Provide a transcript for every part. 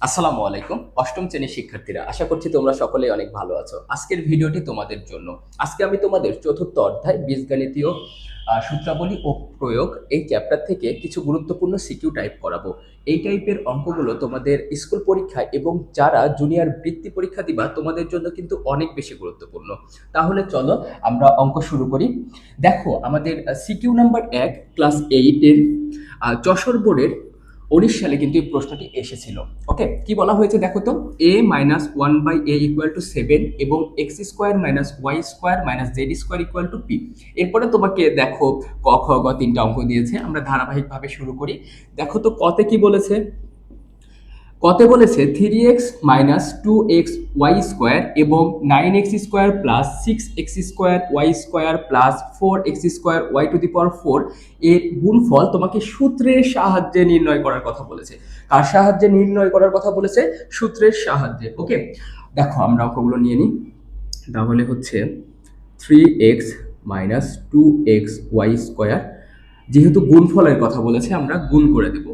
আসসালামু আলাইকুম অষ্টম শ্রেণীর শিক্ষার্থীরা, আশা করছি তোমরা সকলেই অনেক ভালো আছো। আজকের ভিডিওটি তোমাদের জন্য। আজকে আমি তোমাদের চতুর্থ অধ্যায় বীজগণিতীয় সূত্রাবলী ও প্রয়োগ এই চ্যাপ্টার থেকে কিছু গুরুত্বপূর্ণ সিকিউ টাইপ করাবো। এই টাইপের অঙ্কগুলো তোমাদের স্কুল পরীক্ষায় এবং যারা জুনিয়র বৃত্তি পরীক্ষা দিবা তোমাদের জন্য কিন্তু অনেক বেশি গুরুত্বপূর্ণ। তাহলে চলো আমরা অঙ্ক শুরু করি। দেখো আমাদের সিকিউ নাম্বার 1 ক্লাস 8-এর যশোর বোর্ডের 19 সালে কিন্তু এই প্রশ্নটি এসেছিল। ওকে, কি বলা হয়েছে দেখো তো, a minus one by A equal to 7 এবং x square minus y square minus z square equal to p. এরপরে তোমাকে দেখো ক খ গ তিনটা অঙ্ক দিয়েছে, আমরা ধারাবাহিকভাবে শুরু করি। দেখো তো কতে কি বলেছে। কতে বলেছে 3x minus 2x Y square এবং 9x square plus 6x square Y square plus 4x square Y to the power 4 এর গুণফল তোমাকে সূত্রের সাহায্যে নির্ণয় করার কথা বলেছে। কার সাহায্যে নির্ণয় করার কথা বলেছে? সূত্রের সাহায্যে। ওকে, দেখো আমরা অঙ্কগুলো নিয়ে নিই। তাহলে হচ্ছে 3x minus 2x Y square, যেহেতু গুণফলের কথা বলেছে আমরা গুণ করে দেব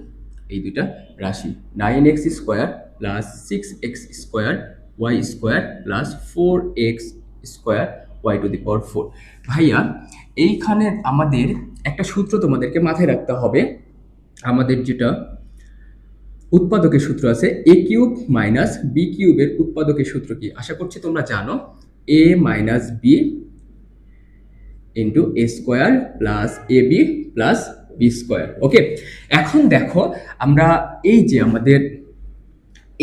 এই দুইটা রাশি। 9x square plus 6x square Y square plus 4x square Y to the power 4। ভাইয়া, এইখানে আমাদের একটা সূত্র তোমাদেরকে মাথায় রাখতে হবে। আমাদের যেটা উৎপাদকের সূত্র আছে এ কিউব মাইনাস বি কিউবের উৎপাদকের সূত্র কি? আশা করছি তোমরা জানো, এ minus B into A square plus A B plus B square. ওকে, এখন দেখো আমরা এই যে আমাদের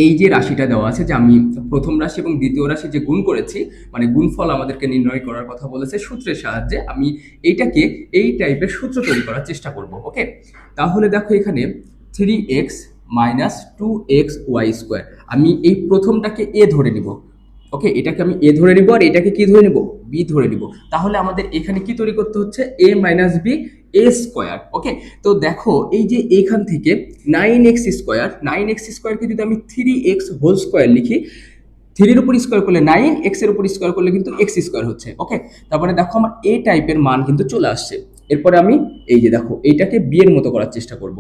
এই যে রাশিটা দেওয়া আছে, যে আমি প্রথম রাশি এবং দ্বিতীয় রাশি যে গুণ করেছি, মানে গুণফল আমাদেরকে নির্ণয় করার কথা বলেছে সূত্রের সাহায্যে, আমি এইটাকে এই টাইপের সূত্র তৈরি করার চেষ্টা করব। ওকে, তাহলে দেখো এখানে 3x minus 2x Y square, আমি এই প্রথমটাকে এ ধরে নিব। ওকে, এটাকে আমি এ ধরে নিব আর এটাকে কি ধরে নিব? বি ধরে নিব। তাহলে আমাদের এখানে কি তৈরি করতে হচ্ছে? A minus B A square. ওকে, তো দেখো এই যে এখান থেকে 9x স্কোয়ারকে যদি আমি 3x হোল স্কোয়ার লিখি, 3-এর উপর স্কোয়ার করলে 9, এর উপর স্কোয়ার করলে কিন্তু এক্স স্কোয়ার হচ্ছে। ওকে, তারপরে দেখো আমার এ টাইপের মান কিন্তু চলে আসছে। এরপরে আমি এই যে দেখো এইটাকে বি এর মতো করার চেষ্টা করব।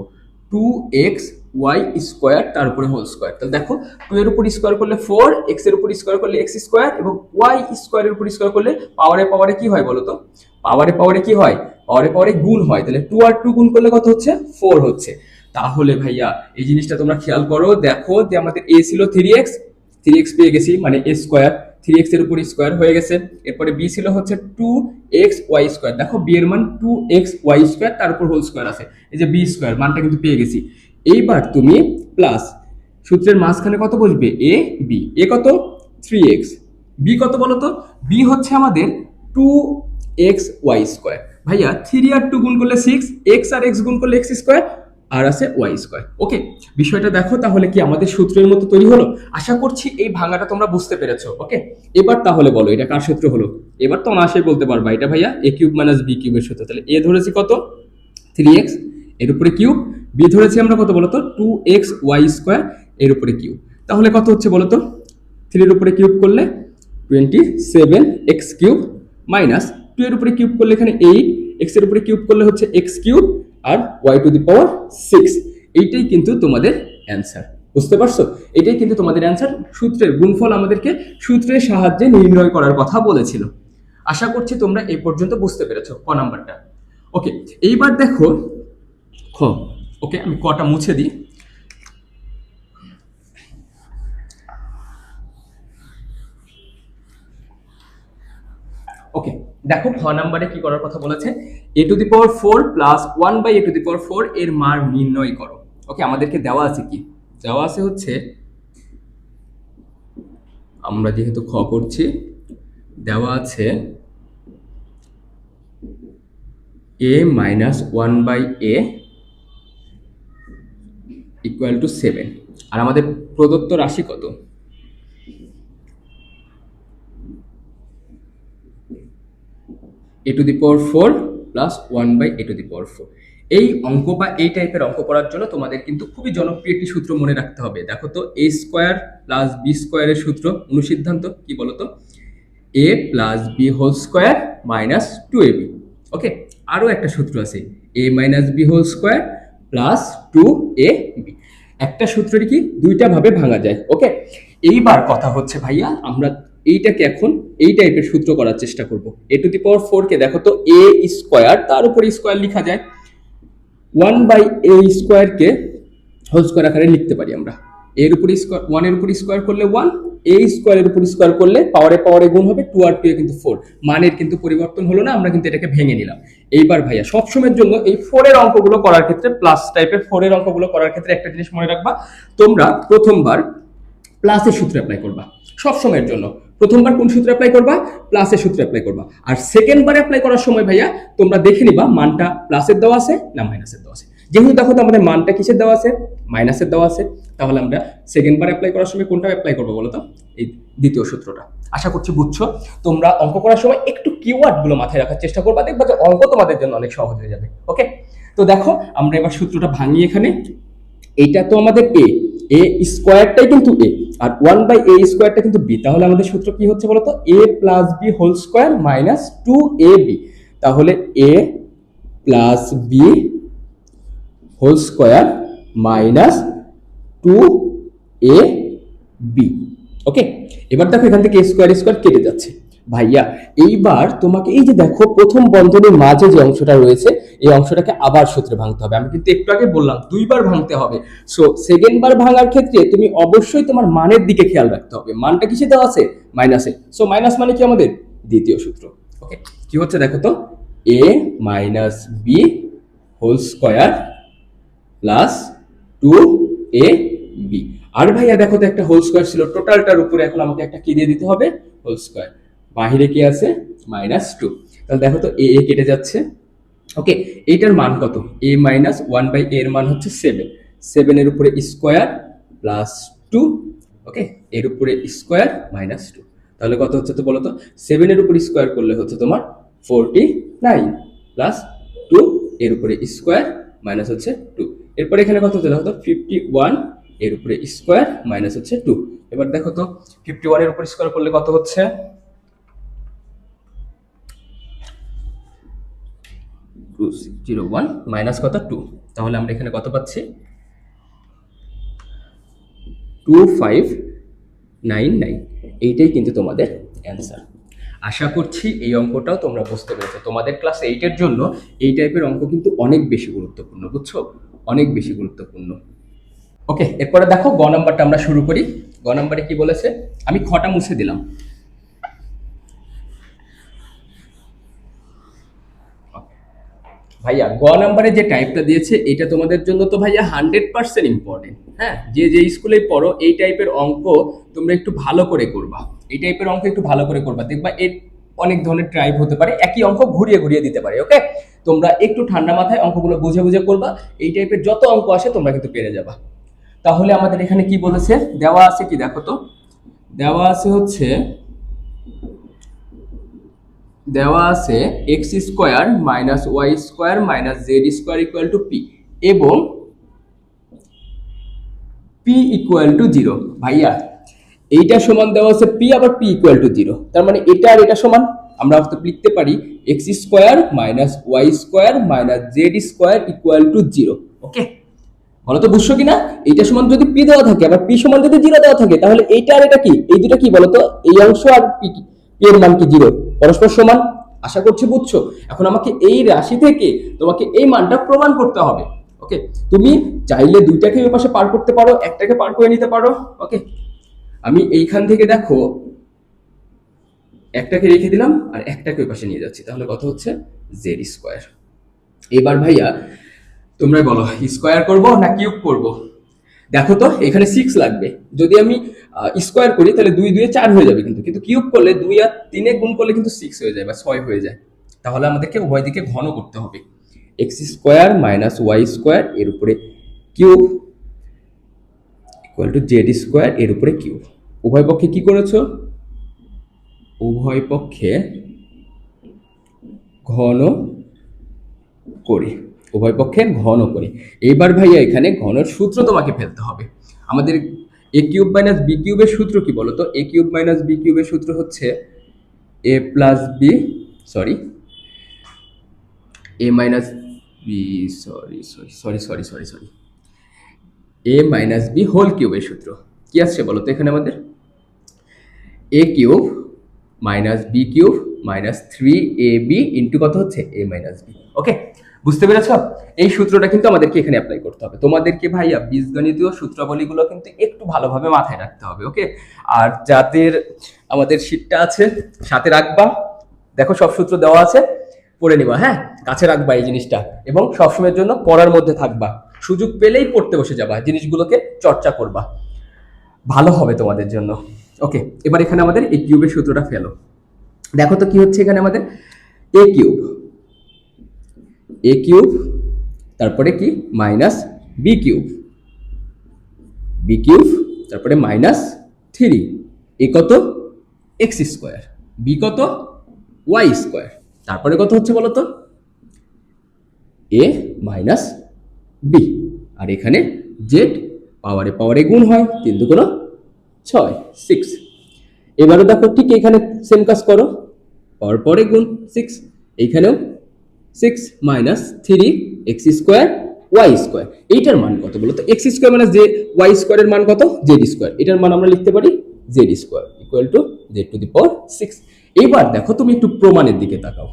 2x ওয়াই স্কোয়ার তার উপরে হোল স্কোয়ার। তাহলে দেখো 2 এর উপর স্কোয়ার করলে 4, এর উপর স্কোয়ার করলে এক্স স্কোয়ার এবং ওয়াই স্কোয়ারের উপর স্কোয়ার করলে পাওয়ারে কি হয় বলো তো? পাওয়ারে কি হয়? পাওয়ারে গুণ হয়। তাহলে 2 আর 2 গুণ করলে কত হচ্ছে? 4 হচ্ছে। তাহলে ভাইয়া এই জিনিসটা তোমরা খেয়াল করো, দেখো যে আমাদের এ ছিল 3x, 3x পেয়ে গেছি, মানে এ স্কোয়ার, 3x এর উপর স্কোয়ার হয়ে গেছে। এরপরে বি ছিল হচ্ছে 2x ওয়াই স্কোয়ার, দেখো বি এর মান 2x ওয়াই স্কোয়ার তার উপর হোল স্কোয়ার আছে, এই যে বি স্কোয়ার মানটা কিন্তু পেয়ে গেছি। এইবার তুমি প্লাস সূত্রের মাঝখানে কত বসবে? এ বি। এ কত? 3x। বি কত বলো তো? বি হচ্ছে আমাদের 2x ওয়াই স্কোয়ার। ভাইয়া 3 আর 2 গুণ করলে 6, এক্স আর এক্স গুণ করলে এক্স স্কোয়ার, আর আছে ওয়াই স্কোয়ার। ওকে, বিষয়টা দেখো তাহলে কি আমাদের সূত্রের মতো তৈরি হলো? আশা করছি এই ভাঙাটা তোমরা বুঝতে পেরেছো। ওকে, এবার তাহলে বলো এটা কার সূত্র হলো? এবার তো অনায়াসে বলতে পারবা এটা ভাইয়া এ কিউব মাইনাস বি কিউবের সূত্র। তাহলে এ ধরেছি কত? 3x, এর উপরে কিউব। বি ধরেছি আমরা কত বলতো? 2x ওয়াই স্কোয়ার এর উপরে কিউব। তাহলে কত হচ্ছে বলতো? 3 এর উপরে কিউব করলে 27x কিউব মাইনাস 2 এর উপরে কিউব করলে এখানে 8, এর উপরে কিউব করলে হচ্ছে x কিউব আর y টু দি পাওয়ার 6। এইটাই কিন্তু তোমাদের অ্যান্সার। বুঝতে পারছো? এটাই কিন্তু তোমাদের অ্যান্সার। সূত্রের গুণফল আমাদেরকে সূত্রের সাহায্যে নির্ণয় করার কথা বলেছিল। আশা করছি তোমরা এই পর্যন্ত বুঝতে পেরেছো ক নাম্বারটা। ওকে, এইবার দেখো খ। ওকে, আমি কটা মুছে দিই। ওকে, দেখো খ নাম্বারে কি করার কথা বলেছে? A to the power 4 plus 1 by A to the power 4 এর মান নির্ণয় করো। ওকে, আমাদেরকে দেওয়া আছে কি? দেওয়া আছে হচ্ছে, আমরা যেহেতু খ করছি, দেওয়া আছে A minus 1 by A equal to 7, আর আমাদের প্রদত্ত রাশি কত? A to the power 4 plus 1 by A to the power 4। এই অঙ্ক বা এই টাইপের অঙ্ক করার জন্য তোমাদের কিন্তু খুবই জনপ্রিয় একটি সূত্র মনে রাখতে হবে। দেখো তো, এ স্কোয়ার প্লাস বি স্কোয়ারের সূত্র অনুসিদ্ধান্ত কি বলতো? এ plus B whole square minus 2ab। Okay, আরও একটা সূত্র আছে, A minus B whole square plus 2ab। একটা সূত্রটি কি দুইটা ভাবে ভাঙা যায়। ওকে, এইবার কথা হচ্ছে ভাইয়া আমরা এইটাকে এখন এই টাইপের সূত্র করার চেষ্টা করব। a⁴ কে দেখো তো a স্কয়ার, তার উপর স্কয়ার লেখা যায়, 1/a² কে হোল স্কয়ার আকারে লিখতে পারি আমরা। এর উপর স্কয়ার, 1 এর উপর স্কয়ার করলে 1, a স্কয়ারের উপর স্কয়ার করলে পাওয়ারে পাওয়ারে গুণ হবে, 2 আর 2 কিন্তু 4, মানের কিন্তু পরিবর্তন হলো না, আমরা কিন্তু এটাকে ভেঙে নিলাম। এইবার ভাইয়া সবসময়ের জন্য এই 4 এর অঙ্কগুলো করার ক্ষেত্রে, প্লাস টাইপের 4 এর অঙ্কগুলো করার ক্ষেত্রে একটা জিনিস মনে রাখবা, তোমরা প্রথমবার প্লাসের সূত্র অ্যাপ্লাই করবা সব সময়ের জন্য। প্রথমবার কোন সূত্র অ্যাপ্লাই করবা? প্লাসের সূত্র অ্যাপ্লাই করবা। আর সেকেন্ড বার অ্যাপ্লাই করার সময় ভাইয়া তোমরা দেখে নিবা মানটা প্লাসের দেওয়া আছে না মাইনাসের দেওয়া আছে। যেহেতু দেখো তো আমাদের মানটা কিসের দেওয়া আছে? মাইনাসের দেওয়া আছে, তাহলে আমরা সেকেন্ড বার অ্যাপ্লাই করার সময় কোনটা অ্যাপ্লাই করবো বলো তো? এই দ্বিতীয় সূত্রটা। আশা করছি বুঝছো। তোমরা অঙ্ক করার সময় একটু কিওয়ার্ড গুলো মাথায় রাখার চেষ্টা করবা, দেখবা যে অঙ্ক তোমাদের জন্য অনেক সহজ হয়ে যাবে। ওকে, তো দেখো আমরা এবার সূত্রটা ভাঙি। এখানে এইটা তো আমাদের এ স্কোয়ারটাই কিন্তু এ, আর 1/a² কিন্তু বি, তাহলে আমাদের সূত্র কি হচ্ছে বলতো? a plus B whole square minus 2ab। তাহলে a plus B whole square minus 2ab। Okay, এবার দেখো এখান থেকে স্কোয়ার স্কোয়ার কেটে যাচ্ছে ভাইয়া। এইবার তোমাকে এই যে দেখো প্রথম বন্ধনীর মাঝে যে অংশটা রয়েছে, এই অংশটাকে আবার সূত্রে ভাঙতে হবে। আমি কিন্তু একটু আগে বললাম দুইবার ভাঙতে হবে। সো সেকেন্ড বার ভাঙার ক্ষেত্রে তুমি অবশ্যই তোমার মানের দিকে খেয়াল রাখতে হবে। মানটা কিসে দেওয়া আছে? মাইনাসে। সো মাইনাস মানে কি আমাদের দ্বিতীয় সূত্র। ওকে, কি হচ্ছে দেখো তো? a minus B whole square plus 2ab। আর ভাইয়া দেখো তো একটা হোল স্কোয়ার ছিল টোটালটার উপরে, এখন আমাকে একটা কি দিয়ে দিতে হবে? Whole square. বাহিরে কি আছে? -2। তাহলে দেখো তো এ কেটে যাচ্ছে। ওকে, এইটার মান কত? a মাইনাস 1/a এর মান হচ্ছে 7। 7 এর উপরে স্কোয়ার প্লাস 2। ওকে, এর উপরে স্কোয়ার মাইনাস 2, তাহলে কত হচ্ছে তো বলো তো? 7 এর উপর স্কোয়ার করলে হচ্ছে তোমার 49 প্লাস 2 এর উপরে স্কোয়ার মাইনাস হচ্ছে 2। এরপরে এখানে কত হচ্ছে দেখো তো? 51 এর উপরে স্কোয়ার মাইনাস হচ্ছে 2। এবার দেখো তো 51 এর উপর স্কোয়ার করলে কত হচ্ছে? 201 মাইনাস কত? 2। তাহলে আমরা এখানে কত পাচ্ছি? 2599। এইটাই কিন্তু তোমাদের অ্যান্সার। আশা করছি এই অঙ্কটাও তোমরা বুঝতে পেরেছো। তোমাদের ক্লাস 8 এর জন্য এই টাইপের অঙ্ক কিন্তু অনেক বেশি গুরুত্বপূর্ণ, বুঝছো? অনেক বেশি গুরুত্বপূর্ণ। ওকে, এরপরে দেখো গ নাম্বারটা আমরা শুরু করি। গ নাম্বারে কি বলেছে? আমি খটা মুছে দিলাম। ভাইয়া গ নাম্বারে যে টাইপটা দিয়েছে এটা তোমাদের জন্য তো ভাইয়া 100% ইম্পর্টেন্ট। হ্যাঁ, যে স্কুলে পড়ো এই টাইপের অঙ্ক তোমরা একটু ভালো করে করবা। এই টাইপের অঙ্ক একটু ভালো করে করবা, দেখবা এর অনেক ধরনের টাইপ হতে পারে, একই অঙ্ক ঘুরিয়ে ঘুরিয়ে দিতে পারে। ওকে, তোমরা একটু ঠান্ডা মাথায় অঙ্কগুলো বুঝে বুঝে করবা। এই টাইপের যত অঙ্ক আসে তোমরা কিন্তু পেরে যাবা। তাহলে আমাদের এখানে কি বলেছে? দেওয়া আছে কি দেখো তো? দেওয়া আছে হচ্ছে x square minus y square minus z square equal to p, এবং পি ইকুয়াল টু 0। ভাইয়া এইটা সমান দেওয়া আছে পি, আবার পি ইকুয়াল টু 0, তার মানে এটা আর এটা সমান। আমরা লিখতে পারি x square minus y square minus z square equal to 0। Okay, বলো তো বুঝছো কিনা? এইটা সমান যদি পি দেওয়া থাকে, আবার পি সমান যদি 0 দেওয়া থাকে, তাহলে এইটা আর এটা কি? এই দুটো কি বলো তো? এই অংশ আর পি এর মান কি 0? পরস্পর সমান। আশা করছি বুঝছো। এখন আমাকে এই রাশি থেকে তোমাকে এই মানটা প্রমাণ করতে হবে। ওকে, তুমি চাইলে দুইটাকে ওই পাশে পার করতে পারো, একটাকে পার করে নিতে পারো। ওকে, আমি এইখান থেকে দেখো একটাকে রেখে দিলাম আর একটাকে ওই পাশে নিয়ে যাচ্ছি, তাহলে কত হচ্ছে? Z square. এবার ভাইয়া তোমরা বলো স্কোয়ার করব না কিউব করব? দেখো তো এখানে 6 লাগবে। যদি আমি স্কোয়ার করি তাহলে 2 2 4 হয়ে যাবে, কিন্তু কিউব করলে 2 আর 3 গুণ করলে কিন্তু 6 হয়ে যায় বা 6 হয়ে যায়। তাহলে আমাদেরকে উভয় দিকে ঘন করতে হবে। X square minus y square এর উপরে cube equal to z square এর উপরে কিউব। উভয় পক্ষে কি করেছো? উভয় পক্ষে ঘন করে, উভয় পক্ষে ঘন করে। এইবার ভাইয়া এখানে ঘনের সূত্র তোমাকে ফেলতে হবে। আমাদের এ কিউব মাইনাস বি কিউবের সূত্র কি বলো তো? এ কিউব মাইনাস বি কিউবের সূত্র হচ্ছে A plus B, sorry A minus B, sorry sorry sorry sorry sorry sorry A minus B whole কিউবের সূত্র কি আসছে বলো তো এখানে আমাদের? A cube minus B cube minus 3ab into কত হচ্ছে এ মাইনাস বি। ওকে, বুঝতে পেরেছ? এই সূত্রটা কিন্তু আমাদেরকে এখানে অ্যাপ্লাই করতে হবে। তোমাদেরকে ভাইয়া বীজগণিতীয় সূত্রাবলীগুলো কিন্তু একটু ভালোভাবে মাথায় রাখতে হবে। ওকে, আর যাদের আমাদের শীটটা আছে সাথে রাখবা, দেখো সব সূত্র দেওয়া আছে, পড়ে নিবা। হ্যাঁ, কাছে রাখবা এই জিনিসটা, এবং সবসময়ের জন্য পড়ার মধ্যে থাকবা। সুযোগ পেলেই পড়তে বসে যাবা, জিনিসগুলোকে চর্চা করবা, ভালো হবে তোমাদের জন্য। ওকে, এবার এখানে আমাদের এই কিউবের সূত্রটা ফেলো। দেখো তো কি হচ্ছে এখানে আমাদের? এ কিউব, এ কিউব, তারপরে কি minus B cube, b cube, তারপরে মাইনাস 3, এ কত এক্স স্কোয়ার, বি কত ওয়াই স্কোয়ার, তারপরে কত হচ্ছে বলো তো? এ মাইনাস বি, আর এখানে জেড, পাওয়ারে পাওয়ারে গুণ হয়, 3 দুগুণ 6, 6। এবারে দেখো ঠিক এখানে সেম কাজ করো, পাওয়ার পরে গুণ 6, এইখানেও 6 minus 3 x square Y square. এইটার মান কত বলো তো? এক্স স্কোয়ার মাইনাস জে ওয়াই স্কোয়ারের মান কত? Z square. এটার মান আমরা লিখতে পারি Z square equal to Z to the power 6। এইবার দেখো তুমি একটু প্রমাণের দিকে তাকাও,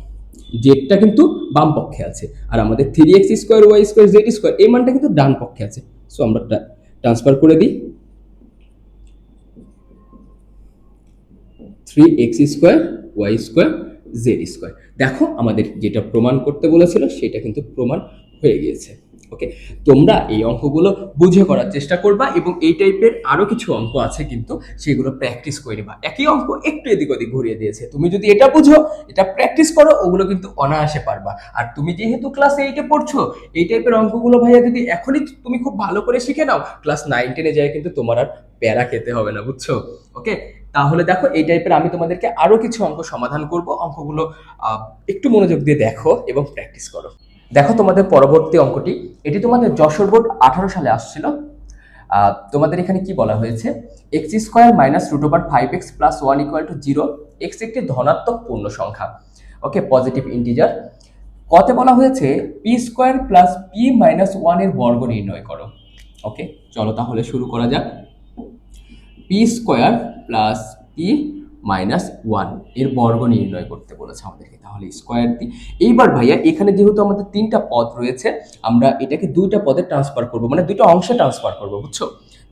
জেডটা কিন্তু বাম পক্ষে আছে, আর আমাদের 3x square Y square z square এই মানটা কিন্তু ডান পক্ষে আছে। সো আমরা ট্রান্সফার করে দিই, 3x square Y square z square. দেখো আমাদের যেটা প্রমাণ করতে বলেছিল সেটা কিন্তু প্রমাণ হয়ে গিয়েছে। ওকে, তোমরা এই অঙ্কগুলো বুঝে করার চেষ্টা করবা, এবং এই টাইপের আরো কিছু অঙ্ক আছে কিন্তু সেগুলো প্র্যাকটিস করে নিবা। একই অঙ্ক একটু এদিক ওদিক ঘুরিয়ে দিয়েছে, তুমি যদি এটা বুঝো, এটা প্র্যাকটিস করো, ওগুলো কিন্তু অনায়াসে পারবা। আর তুমি যেহেতু ক্লাস 8-এ পড়ছো, এই টাইপের অঙ্কগুলো ভাইয়া যদি এখনই তুমি খুব ভালো করে শিখে নাও, ক্লাস 9-10-এ যায় কিন্তু তোমার আর প্যারা খেতে হবে না, বুঝছো? ওকে, তাহলে দেখো এই টাইপের আমি তোমাদেরকে আরো কিছু অঙ্ক সমাধান করব। অঙ্কগুলো একটু মনোযোগ দিয়ে দেখো এবং প্র্যাকটিস করো। দেখো তোমাদের পরবর্তী অঙ্কটি, এটি তোমাদের যশোর বোর্ড 18 সালে আসছিল। তোমাদের এখানে কি বলা হয়েছে? X square minus root over 5x plus 1 equal to 0। X একটি ধনাত্মক পূর্ণ সংখ্যা, ওকে, পজিটিভ ইন্টিজার। কতে বলা হয়েছে P square plus P minus 1 এর বর্গ নির্ণয় করো। ওকে, চলো তাহলে শুরু করা যাক। P square plus P minus 1 এর বর্গ নির্ণয় করতে বলেছে আমাদেরকে, তাহলে স্কোয়ার দিই। এইবার ভাইয়া এখানে যেহেতু আমাদের 3টা পদ রয়েছে, আমরা এটাকে 2টা পদে ট্রান্সফার করব, মানে 2টা অংশে ট্রান্সফার করব, বুঝছো?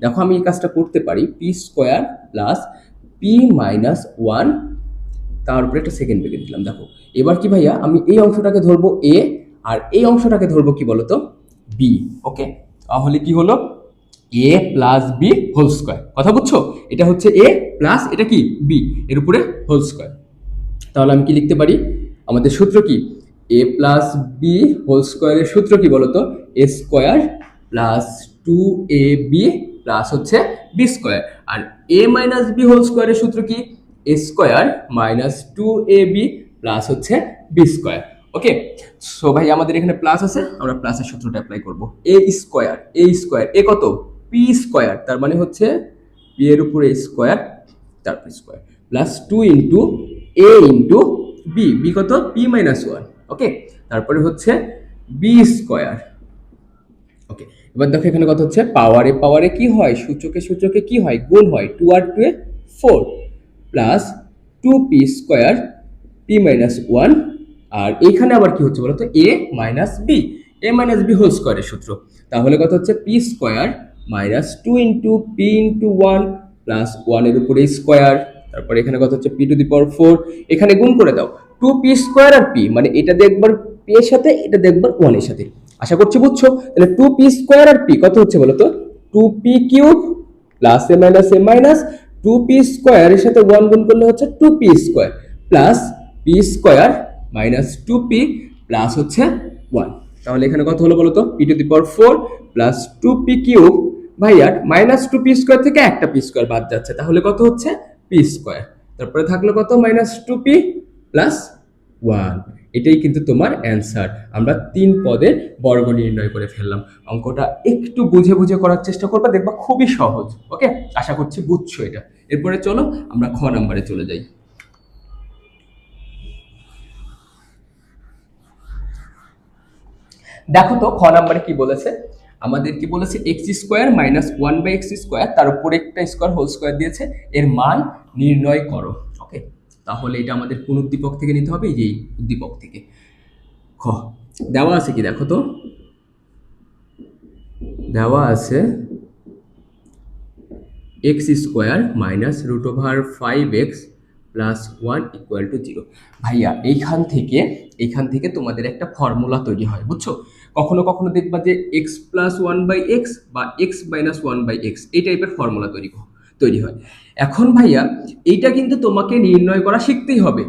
দেখো আমি এই কাজটা করতে পারি, P square plus P minus 1, তার উপরে একটা সেকেন্ড ব্র্যাকেট দিলাম। দেখো এবার কি ভাইয়া, আমি এই অংশটাকে ধরবো এ, আর এই অংশটাকে ধরবো কি বলতো বি। ওকে, তাহলে কি হলো এ প্লাস বি হোল স্কোয়ার। কথা বুঝছো? এটা হচ্ছে এ প্লাস এটা কি বি, এর উপরে হোল স্কোয়ার। তাহলে আমি কি লিখতে পারি? আমাদের সূত্র কি? এ প্লাস বি হোল স্কোয়ারের সূত্র কি বলতো? এ স্কোয়ার প্লাস 2ab প্লাস হচ্ছে B square. R A minus B whole স্কোয়ারের সূত্র কি? এ স্কোয়ার মাইনাস 2ab প্লাস হচ্ছে বি স্কোয়ার। ওকে, সো ভাই আমাদের এখানে প্লাস আছে, আমরা প্লাসের সূত্রটা অ্যাপ্লাই করব। এ স্কোয়ার, এ স্কোয়ার, এ কত পি স্কোয়ার, তার মানে হচ্ছে পি এর উপরে স্কোয়ার, তারপর স্কোয়ার প্লাস 2 ইন্টু এ ইন্টু বি, বি কত পি মাইনাস 1। ওকে, তারপরে হচ্ছে বি স্কোয়ার। ওকে, এবার দেখো এখানে কত হচ্ছে, পাওয়ারে পাওয়ারে কি হয়, সূচকে সূচকে কি হয়, গুণ হয়, 2 আর 2 এ 4 plus 2p square P minus 1। আর এইখানে আবার কি হচ্ছে বলতো, a minus B, a minus B whole স্কোয়ারের সূত্র। তাহলে কত হচ্ছে P square minus 2 into P into 1 plus 1 এর উপরে স্কোয়ার, তারপরে এখানে কত হচ্ছে পি টু দি পাওয়ার 4। এখানে গুণ করে দাও 2p স্কোয়ার আর পি, মানে এটা দেখবার পি এর সাথে, এটা দেখবার 1 এর সাথে। আশা করছি বুঝছো। তাহলে 2p স্কোয়ার আর পি কত হচ্ছে বলতো 2p কিউব প্লাস এ মাইনাস 2p স্কোয়ার এর সাথে 1 গুণ করলে হচ্ছে 2p square plus P square minus 2p plus হচ্ছে 1। তাহলে এখানে কত হলো বলতো P two the power 4 plus 2p cube, ভাইয়া মাইনাস 2p স্কোয়ার থেকে একটা পি স্কোয়ার বাদ যাচ্ছে, তাহলে কত হচ্ছে পি স্কোয়ার, তারপরে থাকলো কত মাইনাস 2p প্লাস 1। এটাই কিন্তু তোমার অ্যান্সার। আমরা 3 পদের বর্গ নির্ণয় করে ফেললাম। অঙ্কটা একটু বুঝে বুঝে করার চেষ্টা করবা, দেখবা খুবই সহজ। ওকে, আশা করছি বুঝছো এটা। এরপরে চলো আমরা খ নাম্বারে চলে যাই। দেখো তো খ নাম্বারে কি বলেছে, আমাদের কি বলেছে x square minus one by x square, তার উপরে একটা স্কোয়ার হোল স্কোয়ার দিয়েছে, এর মান নির্ণয় করো। ওকে, তাহলে এটা আমাদের কোন উদ্দীপক থেকে নিতে হবে? এই যে উদ্দীপক থেকে। খ দেওয়া আছে কি দেখো তো, দেওয়া আছে x square minus root over 5x plus 1 equal to 0। ভাইয়া এইখান থেকে তোমাদের একটা ফর্মুলা তৈরি হয়, বুঝছো? কখনো কখনো দেখবা যে X plus one by X বা x minus one by X, এই টাইপের ফর্মুলা তৈরি হয়। এখন ভাইয়া এইটা কিন্তু তোমাকে নির্ণয় করা শিখতেই হবে,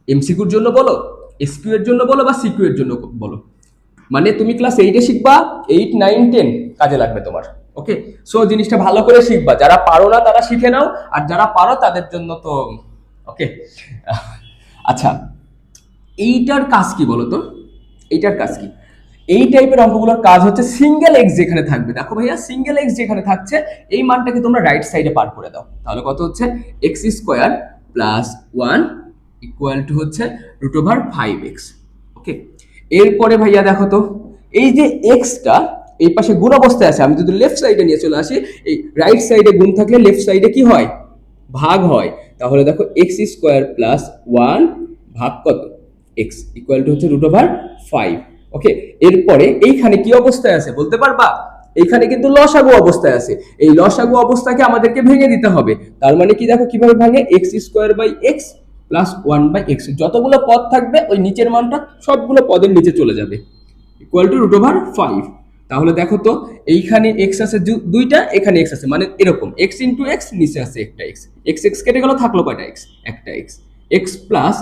এমসিকিউর জন্য বলো, এসকিউ এর জন্য বলো, বা সিকিউ এর জন্য বলো। মানে তুমি ক্লাস 8-এ শিখবা, 8, 9, 10 কাজে লাগবে তোমার। ওকে, সো জিনিসটা ভালো করে শিখবা, যারা পারো না তারা শিখে নাও, আর যারা পারো তাদের জন্য তো ওকে। আচ্ছা, এইটার কাজ কি বলো তো? এইটার কাজ কি? এই টাইপের অঙ্কগুলোর কাজ হচ্ছে সিঙ্গেল এক্স যেখানে থাকবে, দেখো ভাইয়া সিঙ্গেল এক্স যেখানে থাকছে এই মানটাকে তোমরা রাইট সাইডে পার করে দাও, তাহলে কত হচ্ছে? X square plus 1 equal to হচ্ছে রুট ওভার 5x। ওকে, এরপরে ভাইয়া দেখো তো, এই যে এক্সটা এই পাশে গুণ অবস্থায় আছে, আমি যদি লেফট সাইডে নিয়ে চলে আসি, এই রাইট সাইডে গুণ থাকলে লেফট সাইডে কি হয়? ভাগ হয়। তাহলে দেখো এক্স স্কোয়ার প্লাস 1 ভাগ কত? এক্স ইকুয়াল টু হচ্ছে রুট ওভার 5। ওকে, এরপরে এইখানে কি অবস্থায় আছে বলতে পারবা? এইখানে কিন্তু লসাগু অবস্থায় আছে, এই লসাগু অবস্থাকে আমাদেরকে ভেঙে দিতে হবে। তার মানে কি দেখো কিভাবে ভাঙে? X square by x plus 1 by x, যতগুলো পদ থাকবে ওই নিচের মানটা সবগুলো পদের নিচে চলে যাবে, ইকুয়াল টু রুট ওভার 5। তাহলে দেখো তো, এইখানে এক্স আছে দুইটা, এখানে এক্স আছে, মানে এরকম এক্স ইন্টু এক্স, নিচে আছে একটা এক্স, এক্স এক্স কেটে গেল, থাকলো কয়টা এক্স? একটা x. X plus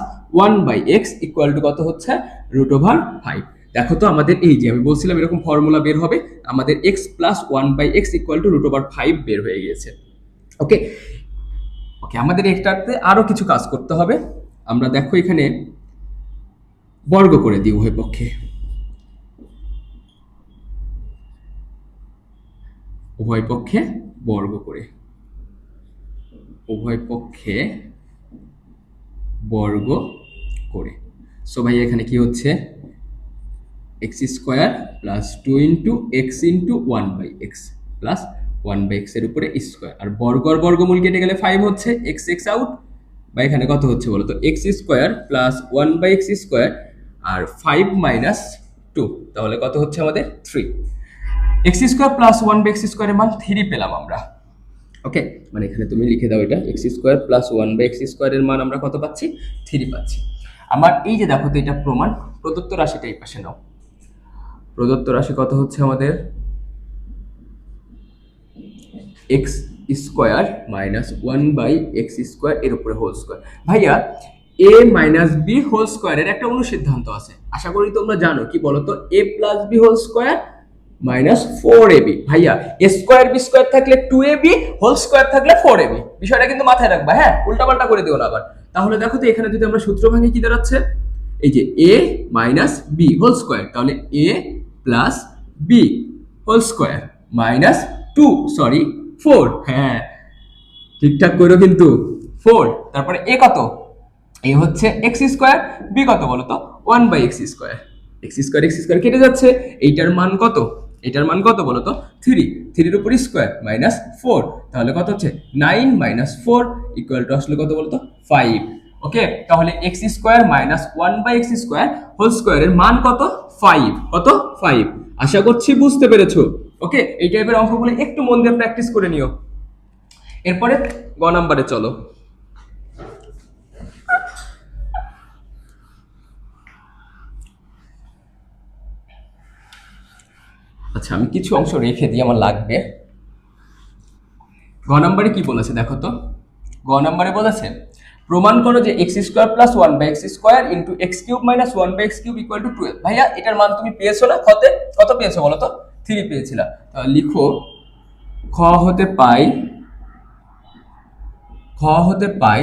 1 by x equal to কত হচ্ছে? Root over 5। দেখো তো আমাদের এই যে আমি বলছিলাম এরকম ফর্মুলা বের হবে, আমাদের x plus 1 by x equal to root over 5 বের হয়ে গিয়েছে। ওকে ওকে, আমাদের এটাতে আরো কিছু কাজ করতে হবে। আমরা দেখো এখানে বর্গ করে দিই উভয় পক্ষে, উভয় পক্ষে বর্গ করে, উভয় পক্ষে বর্গ করে। সো ভাই এখানে কি হচ্ছে? X square plus 2 into x into 1 by x plus 1 by x এর উপরে স্কোয়ার, আর বর্গ আর বর্গমূল কেটে গেলে 5 হচ্ছে, এক্স এক্স আউট। বা এখানে কত হচ্ছে বলো তো? X square plus 1 by x square আর 5 মাইনাস 2, তাহলে কত হচ্ছে আমাদের? 3। X square plus 1 by x স্কোয়ারের মান 3 পেলাম আমরা। ওকে, মানে এখানে তুমি লিখে দাও এটা, x square plus 1 by x স্কোয়ারের মান আমরা কত পাচ্ছি? 3 পাচ্ছি। আমার এই যে দেখো তো, এটা প্রমাণ। প্রদত্ত রাশিটা এই পাশে নাও, প্রদত্ত রাশি কত হচ্ছে আমাদের? X square minus 1 by x square এর উপরে হোল স্কোয়ার। ভাইয়া এ মাইনাস বি হোল স্কোয়ারের একটা অনুসিদ্ধান্ত আছে, আশা করি তোমরা জানো, কি বলতো? এ plus B whole square minus 4ab। ভাইয়া এ স্কোয়ার বি স্কোয়ার থাকলে 2ab, হোল স্কোয়ার থাকলে 4ab, বিষয়টা কিন্তু মাথায় রাখবা, হ্যাঁ, উল্টাপাল্টা করে দিও না আবার। তাহলে দেখো তো এখানে যদি আমরা সূত্র ভাঙি কি দাঁড়াচ্ছে? এই যে A minus B whole square, তাহলে A plus B whole square minus 4, হ্যাঁ ঠিকঠাক করো কিন্তু 4। তারপরে এ কত? এ হচ্ছে এক্স স্কোয়ার, বি কত বলো তো? 1 by x square. X square কেটে যাচ্ছে, এইটার মান কত? এটার মান কত বলো তো? 3, 3 এর উপর স্কোয়ার মাইনাস 4, তাহলে কত হচ্ছে? 9 মাইনাস 4 ইকুয়াল টু আসলে কত বলো তো? 5। ওকে, তাহলে x square minus 1 by x square whole স্কোয়ারের মান কত? 5। কত? 5। আশা করছি বুঝতে পেরেছো। ওকে, এই টাইপের অঙ্কগুলো একটু মন দিয়ে প্র্যাকটিস করে নিও। এরপরে গ নাম্বারে চলো। আচ্ছা, আমি কিছু অংশ রেখে দিই, আমার লাগবে। গ নাম্বারে কি বলেছে দেখো তো? গ নাম্বারে বলেছে প্রমাণ করো যে x square plus 1 by x square into x cube minus 1 by x cube equal to 12। ভাইয়া এটার মান তুমি পেয়েছো না? কত পেয়েছো বলো তো? 3 পেয়েছিলা। লিখো খ হতে পাই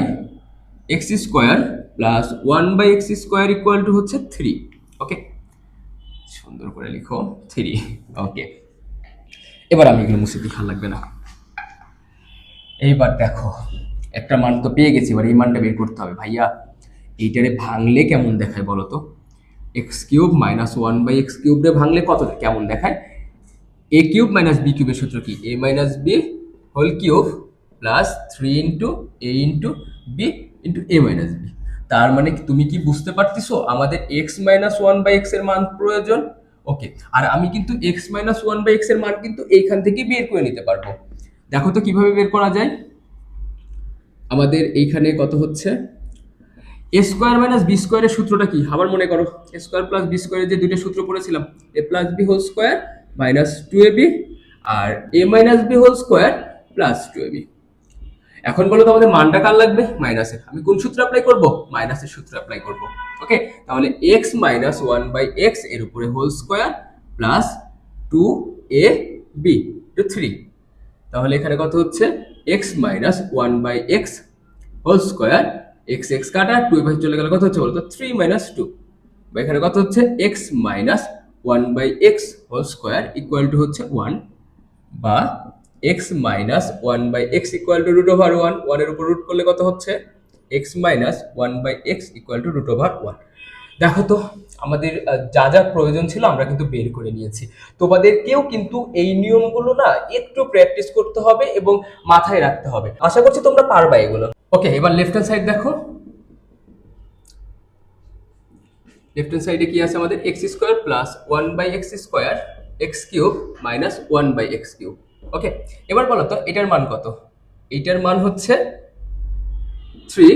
x square plus 1 by x square equal to হচ্ছে 3। ওকে, সুন্দর করে লিখো 3। ওকে, এবার আমি এগুলো মুছে দিই, ভালো লাগবে না। এইবার দেখো একটা মান তো পেয়ে গেছি, এবার এই মানটা বের করতে হবে। ভাইয়া এইটারে ভাঙলে কেমন দেখায় বলো তো? X cube minus 1 by x cube রে ভাঙলে কত কেমন দেখায়? এ কিউব মাইনাস বি কিউবের সূত্র কি? A minus B whole cube plus 3 into A into B into A minus B. তার মানে তুমি কি বুঝতে পারতেছো আমাদের X minus one by x এর মান প্রয়োজন। ওকে, আর আমি কিন্তু X minus one by x এর মান কিন্তু এইখান থেকে বের করে নিতে পারবো। দেখো তো কিভাবে বের করা যায়। আমাদের এইখানে কত হচ্ছে, এ স্কোয়ার মাইনাস বি স্কোয়ারের সূত্রটা কি আবার মনে করো। এ স্কোয়ার প্লাস বি স্কোয়ারের যে দুইটা সূত্র পড়েছিলাম, A plus B whole square minus two A B আর A minus B whole square plus two A B. এখন বলো তো আমাদের মানটা কার লাগবে? মাইনাসের। আমি কোন সূত্র অ্যাপ্লাই করব? মাইনাসের সূত্র অ্যাপ্লাই করব। ওকে, তাহলে x minus one by x এর উপরে হোল স্কোয়ার প্লাস টু এ বি টু থ্রি। তাহলে এখানে কত হচ্ছে, x minus one by x whole square, x x কাটা, টু এ পাশে চলে গেলে কত হচ্ছে বলতো, থ্রি মাইনাস টু। বা এখানে কত হচ্ছে, x minus one by x whole square equal to হচ্ছে ওয়ান, বা x minus one by x equal to root over one. ওয়ানের উপর রুট করলে কত হচ্ছে, x minus one by x equal to root over one. দেখো তো আমাদের যা যা প্রয়োজন ছিল আমরা কিন্তু বের করে নিয়েছি। তোমাদেরকেও কিন্তু এই নিয়মগুলো না একটু প্র্যাকটিস করতে হবে এবং মাথায় রাখতে হবে। আশা করছি তোমরা পারবা এগুলো। ওকে, এবার লেফট হ্যান্ড সাইড দেখো। লেফট হ্যান্ড সাইডে কি আছে আমাদের, x square plus one by x square X cube minus one by x cube. Okay, এবার বলো তো এটার মান কত? এইটার মান হচ্ছে থ্রি।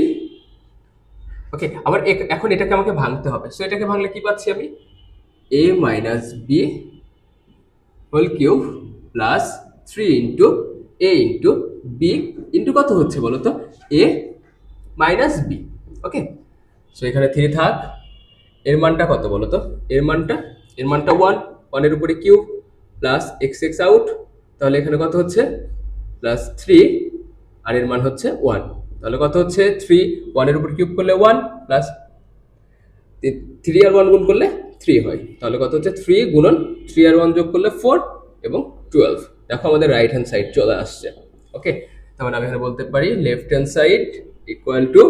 ওকে, আবার এখন এটাকে আমাকে ভাঙতে হবে। সো এটাকে ভাঙলে কি পাচ্ছি আমি, A minus B whole cube plus three into A into B into কত হচ্ছে বলো তো, A minus B. Okay, so এখানে থ্রি থাক। এর মানটা কত বলো তো, এর মানটা ওয়ান। ওয়ানের উপরে cube plus x x out, তাহলে এখানে কত হচ্ছে, প্লাস থ্রি, আর এর মান হচ্ছে ওয়ান। তাহলে কত হচ্ছে, থ্রি, ওয়ানের উপর কিউব করলে ওয়ান, প্লাস থ্রি আর ওয়ান গুণ করলে থ্রি হয়। তাহলে কত হচ্ছে, থ্রি গুণন থ্রি আর ওয়ান যোগ করলে ফোর এবং টুয়েলভ। দেখো আমাদের রাইট হ্যান্ড সাইড চলে আসছে। ওকে, তাহলে আমি এখানে বলতে পারি left hand side equal to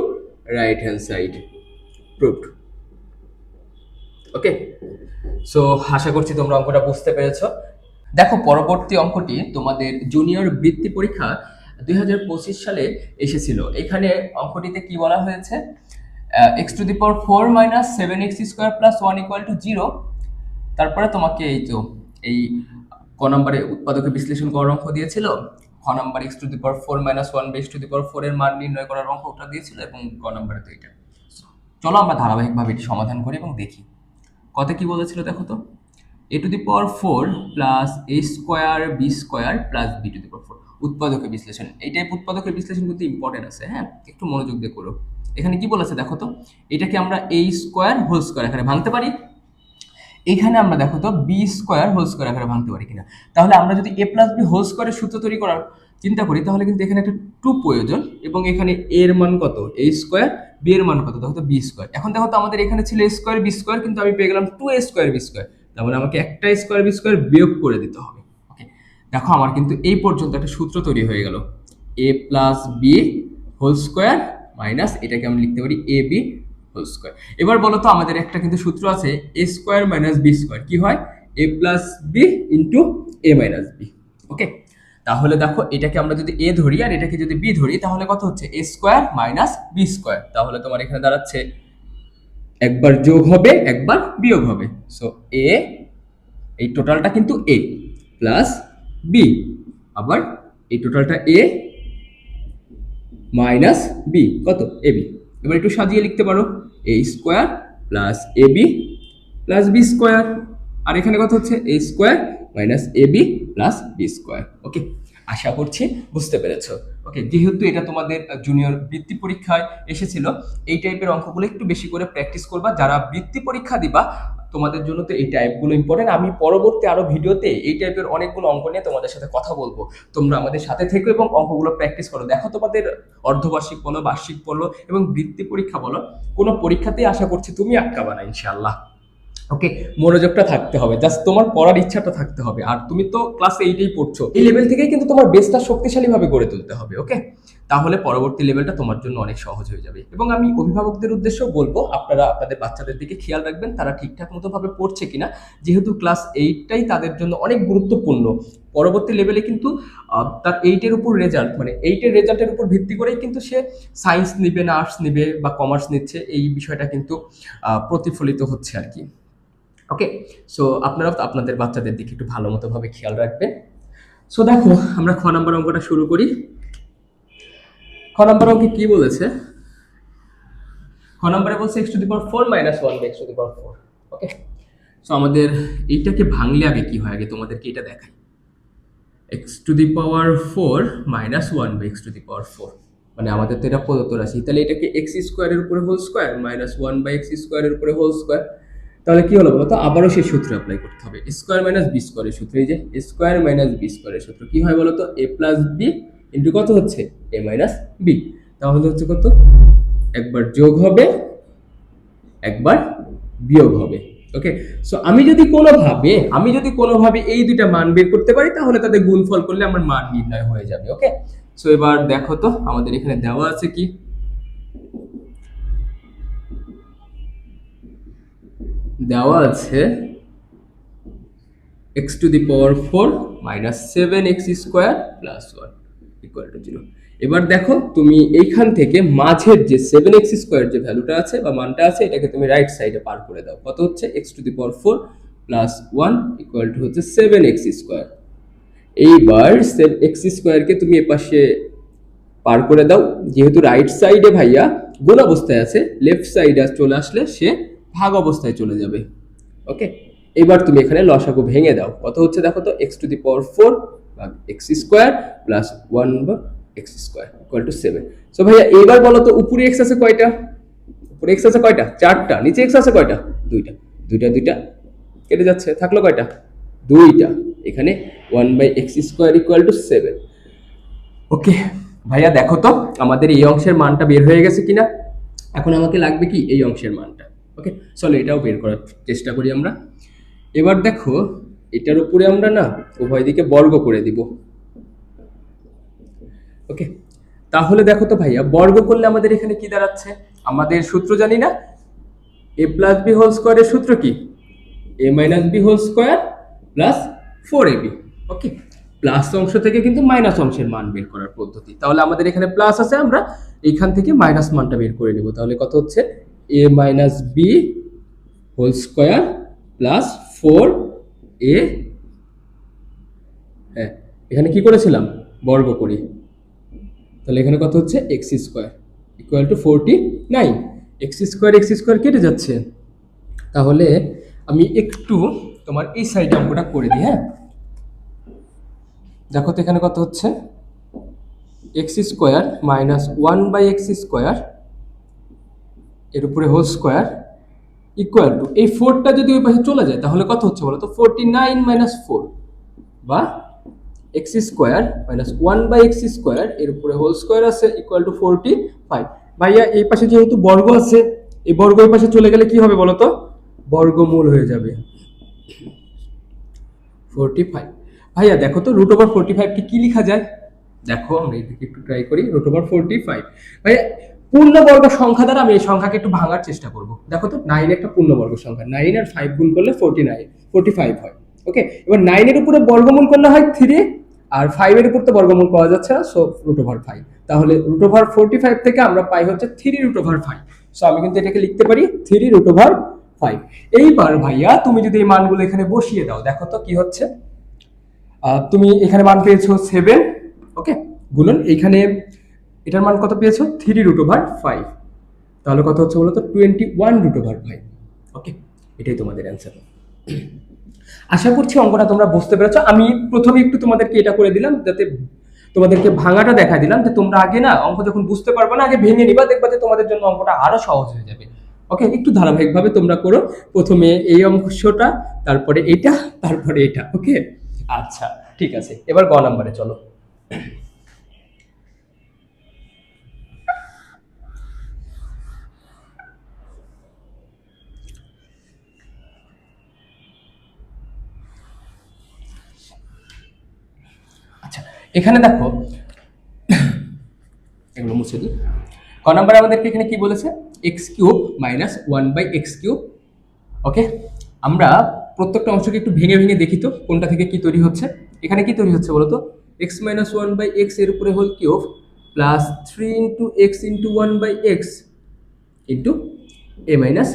right hand side, proved. Okay, so আশা করছি তোমরা অঙ্কটা বুঝতে পেরেছো। দেখো পরবর্তী অঙ্কটি তোমাদের জুনিয়র বৃত্তি পরীক্ষা 2025 সালে এসেছিল। এখানে অঙ্কটিতে কি বলা হয়েছে, x to the power four minus seven x square plus one equal to zero. তারপরে তোমাকে এই ক নম্বরে উৎপাদকে বিশ্লেষণ করার অঙ্ক দিয়েছিল, খ number X to the power four minus one by x to the power four এর মান নির্ণয় করার অঙ্কটা দিয়েছিল, এবং ক নম্বরে তো এটা। চলো আমরা ধারাবাহিকভাবে এটি সমাধান করি এবং দেখি কত কি বলেছিল। দেখো তো, A to the power four plus A square B square plus B to the power four. উৎপাদকের বিশ্লেষণ, এই টাইপ উৎপাদকের বিশ্লেষণ কিন্তু ইম্পর্টেন্ট আছে, হ্যাঁ, একটু মনোযোগ দিয়ে করো। এখানে কি বলেছে দেখো তো, এটাকে আমরা এ স্কোয়ার হোল স্কোয়ার এখানে ভাঙতে পারি। এখানে আমরা দেখো তো বি স্কোয়ার হোল স্কোয়ার আকারে ভাঙতে পারি কিনা। তাহলে আমরা যদি এ প্লাস বি হোল স্কোয়ারের সূত্র তৈরি করার চিন্তা করি, তাহলে কিন্তু এখানে একটা টু প্রয়োজন, এবং এখানে এর মান কত, এ স্কোয়ার, বি এর মান কত, দেখো তো বি স্কোয়ার। এখন দেখো তো আমাদের এখানে ছিল এ স্কোয়ার বি স্কোয়ার, কিন্তু আমি পেয়ে গেলাম টু এ স্কোয়ার বি স্কোয়ার। তার মানে আমাকে একটা স্কোয়ার বি স্কোয়ার বিয়োগ করে দিতে হবে। ওকে, দেখো আমার কিন্তু এই পর্যন্ত একটা সূত্র তৈরি হয়ে গেল, A plus B whole square minus এটাকে আমি লিখতে পারি এ বি হোল স্কোয়ার। এবার বলো তো আমাদের একটা কিন্তু সূত্র আছে, এ স্কোয়ার মাইনাস বি স্কোয়ার কি হয়, এ প্লাস বি ইন্টু এ মাইনাস বি। ওকে, তাহলে দেখো এটাকে আমরা যদি এ ধরি আর এটাকে যদি বি ধরি, তাহলে কত হচ্ছে, এ স্কোয়ার মাইনাস বি স্কোয়ার। তাহলে তোমার এখানে দাঁড়াচ্ছে একবার যোগ হবে একবার বিয়োগ হবে। সো এ, এই টোটালটা কিন্তু এ প্লাস বি, আবার এই টোটালটা এ মাইনাস বি কত, এ বি। এবার একটু সাজিয়ে লিখতে পারো, এ square plus A B plus B square, আর এখানে কত হচ্ছে, এ square minus A B plus B square. ওকে, আশা করছি বুঝতে পেরেছো। ওকে, যেহেতু এটা তোমাদের জুনিয়র বৃত্তি পরীক্ষায় এসেছিল, এই টাইপের অঙ্কগুলো একটু বেশি করে প্র্যাকটিস করবা। যারা বৃত্তি পরীক্ষা দিবা তোমাদের জন্য তো এই টাইপগুলো ইম্পর্টেন্ট। আমি পরবর্তী আরো ভিডিওতে এই টাইপের অনেকগুলো অঙ্ক নিয়ে তোমাদের সাথে কথা বলবো। তোমরা আমাদের সাথে থেকো এবং অঙ্কগুলো প্র্যাকটিস করো। দেখো তোমাদের অর্ধবার্ষিক বলো, বার্ষিক বলো এবং বৃত্তি পরীক্ষা বলো, কোনো পরীক্ষাতেই আশা করছি তুমি আটকাবা না ইনশাআল্লাহ। ওকে, মনোযোগটা থাকতে হবে, জাস্ট তোমার পড়ার ইচ্ছাটা থাকতে হবে। আর তুমি তো ক্লাস 8এই পড়ছো, এই লেভেল থেকেই কিন্তু তোমার বেসটা শক্তিশালী ভাবে গড়ে তুলতে হবে। ওকে, তাহলে পরবর্তী লেভেলটা তোমার জন্য অনেক সহজ হয়ে যাবে। এবং আমি অভিভাবকদের উদ্দেশ্যেও বলবো, আপনারা আপনাদের বাচ্চাদের দিকে খেয়াল রাখবেন তারা ঠিকঠাক মতো ভাবে পড়ছে কিনা, যেহেতু ক্লাস 8টাই তাদের জন্য অনেক গুরুত্বপূর্ণ। পরবর্তী লেভেলে কিন্তু তার 8এর উপর রেজাল্ট, মানে 8এর রেজাল্টের উপর ভিত্তি করেই কিন্তু সে সায়েন্স নিবে না আর্টস নিবে বা কমার্স নিচ্ছে, এই বিষয়টা কিন্তু প্রতিফলিত হচ্ছে আর কি। ওকে, সো আপনারাও তো আপনাদের বাচ্চাদের দিকে একটু ভালো মতো ভাবে খেয়াল রাখবেন। সো দেখো, আমরা খ নাম্বার অঙ্কটা শুরু করি। খ নাম্বার অঙ্কে কি বলেছে? খ নাম্বারে বলছে x to the power 4 minus 1 by x to the power 4। Okay, so আমাদের এইটাকে ভাঙলে আগে কি হয়, আগে তোমাদেরকে এটা দেখাই। X to the power 4 minus 1 by x to the power 4, মানে আমাদের তো এটা প্রদত্ত রাশি, তাহলে এটাকে এক্স স্কোয়ারের উপরে whole square minus 1 by x স্কোয়ারের উপরে হোল স্কোয়ার। তাহলে কি হলো বলতো, আবারও সেই সূত্র অ্যাপ্লাই করতে হবে, স্কোয়ার মাইনাস বি স্কোয়ারের সূত্র। এই যে স্কোয়ার মাইনাস বি স্কোয়ারের সূত্র কি হয় বলতো, এ প্লাস বি ইন্টু কত হচ্ছে, এ মাইনাস বি। তাহলে হচ্ছে কত, একবার যোগ হবে একবার বিয়োগ হবে। ওকে, সো আমি যদি কোনোভাবে এই দুইটা মান বের করতে পারি, তাহলে তাদের গুণফল করলে আমার মান নির্ণয় হয়ে যাবে। ওকে, সো এবার দেখো তো আমাদের এখানে দেওয়া আছে কি, দেওয়া আছে x to the power 4 minus 7 x square plus 1 equal to 0। এবার দেখো তুমি এইখান থেকে মাঝের যে 7 এক্স স্কোয়ার যে ভ্যালুটা আছে বা মানটা আছে, এটাকে তুমি রাইট সাইডে পার করে দাও। কত হচ্ছে, x to the power 4 plus 1 equal to হচ্ছে 7 এক্স স্কোয়ার। এইবার এক্স স্কোয়ারকে তুমি এপাশে পার করে দাও, যেহেতু রাইট সাইডে ভাইয়া গুণ অবস্থায় আছে, লেফট সাইডে চলে আসলে সে ভাগ অবস্থায় চলে যাবে। ওকে, এবার তুমি এখানে লসাগু ভেঙে দাও, কত হচ্ছে দেখো তো, এক্স টু দি পাওয়ার 4 ভাগ এক্স স্কোয়ার প্লাস 1 ভাগ x square equal to 7। So ভাইয়া এইবার বলো তো, উপরে এক্স আছে কয়টা, উপরে এক্স আছে কয়টা, 4টা, নিচে এক্স আছে কয়টা, 2টা। 2টা 2টা কেটে যাচ্ছে, থাকলো কয়টা, 2টা। এখানে 1 by x square equal to 7। Okay ভাইয়া, দেখো তো আমাদের এই অংশের মানটা বের হয়ে গেছে কিনা। এখন আমাকে লাগবে কি, এই অংশের মানটা। ওকে, চলো এটাও বের করার চেষ্টা করি আমরা। এবার দেখো, এটার উপরে আমরা না উভয় দিকে বর্গ করে দিব। ওকে, তাহলে দেখো তো ভাইয়া, বর্গ করলে আমাদের এখানে কি দাঁড়াচ্ছে, আমাদের সূত্র জানি না, এ প্লাস বি হোল স্কোয়ারের সূত্র কি, A minus B whole square plus 4ab। Okay, plus অংশ থেকে কিন্তু মাইনাস অংশের মান বের করার পদ্ধতি। তাহলে আমাদের এখানে প্লাস আছে, আমরা এইখান থেকে মাইনাস মানটা বের করে নেব। তাহলে কত হচ্ছে, a minus B whole square plus 4a, হ্যাঁ এখানে কি করেছিলাম, বর্গ করি। তাহলে এখানে কত হচ্ছে, x square equal two 49। X square কেটে যাচ্ছে। তাহলে আমি একটু তোমার এই সাইডে অঙ্কটা করে দিই। হ্যাঁ, দেখো তো এখানে কত হচ্ছে, x square minus 1 by x square এর উপরে হোল স্কোয়ার ইকুয়াল টু, এই 4টা যদি ওই পাশে চলে যায় তাহলে কত হচ্ছে বলো তো, 49 মাইনাস 4 বা x square minus 1 by x square এর উপরে হোল স্কোয়ার আছে ইকুয়াল টু 45। ভাইয়া এই পাশে যেহেতু বর্গ আছে, এই বর্গ এই পাশে চলে গেলে কি হবে বলো তো, বর্গমূল হয়ে যাবে 45। ভাইয়া দেখো তো, রুট ওভার 45 কে কি লেখা যায়, দেখো আমরা এদিকে একটু ট্রাই করি। রুট ওভার 45 ভাইয়া পূর্ণবর্গ সংখ্যা দ্বারা আমি এই সংখ্যাকে একটু ভাঙার চেষ্টা করব। দেখো তো 9 একটা পূর্ণবর্গ সংখ্যা, 9 আর 5 গুণ করলে 45 হয়। ওকে, এবার 9 এর উপরে বর্গমূল করলে হয় 3, আর 5 এর উপর তো বর্গমূল পাওয়া যাচ্ছে না, সো রুট ওভার 5। তাহলে রুট ওভার 45 থেকে আমরা পাই হচ্ছে 3 রুট ওভার 5। সো আমি কিন্তু এটাকে লিখতে পারি 3 রুট ওভার 5। এইবার ভাইয়া তুমি যদি এই মানগুলো এখানে বসিয়ে দাও, দেখো তো কি হচ্ছে, তুমি এখানে মান পেয়েছো 7। ওকে, গুণন এইখানে এটার মান কত পেয়েছো, 3 রুট ওভার 5। তাহলে কত হচ্ছে বলো তো, 21 রুট ওভার 5। ওকে, এটাই তোমাদের অ্যান্সার। আশা করছি অঙ্কটা তোমরা বুঝতে পেরেছো। আমি প্রথমে একটু তোমাদেরকে এটা করে দিলাম, যাতে তোমাদেরকে ভাঙাটা দেখা দিলাম, যে তোমরা আগে না অঙ্ক যখন বুঝতে পারবে না, আগে ভেঙে নিবা, দেখবা যে তোমাদের জন্য অঙ্কটা আরো সহজ হয়ে যাবে। ওকে, একটু ধারাবাহিকভাবে তোমরা করো, প্রথমে এই অংশটা, তারপরে এটা, তারপরে এটা। ওকে, আচ্ছা ঠিক আছে, এবার গ নাম্বারে চলো। এখানে দেখো, এগুলো মুছে দিই। ক নাম্বার আমাদেরকে এখানে কি বলেছে, x cube minus one by x cube. Okay, আমরা প্রত্যেকটা অংশকে একটু ভেঙে ভেঙে দেখি তো কোনটা থেকে কি তৈরি হচ্ছে। এখানে কি তৈরি হচ্ছে বলতো, x minus one by x এর উপরে whole cube plus three into x into one by x into A minus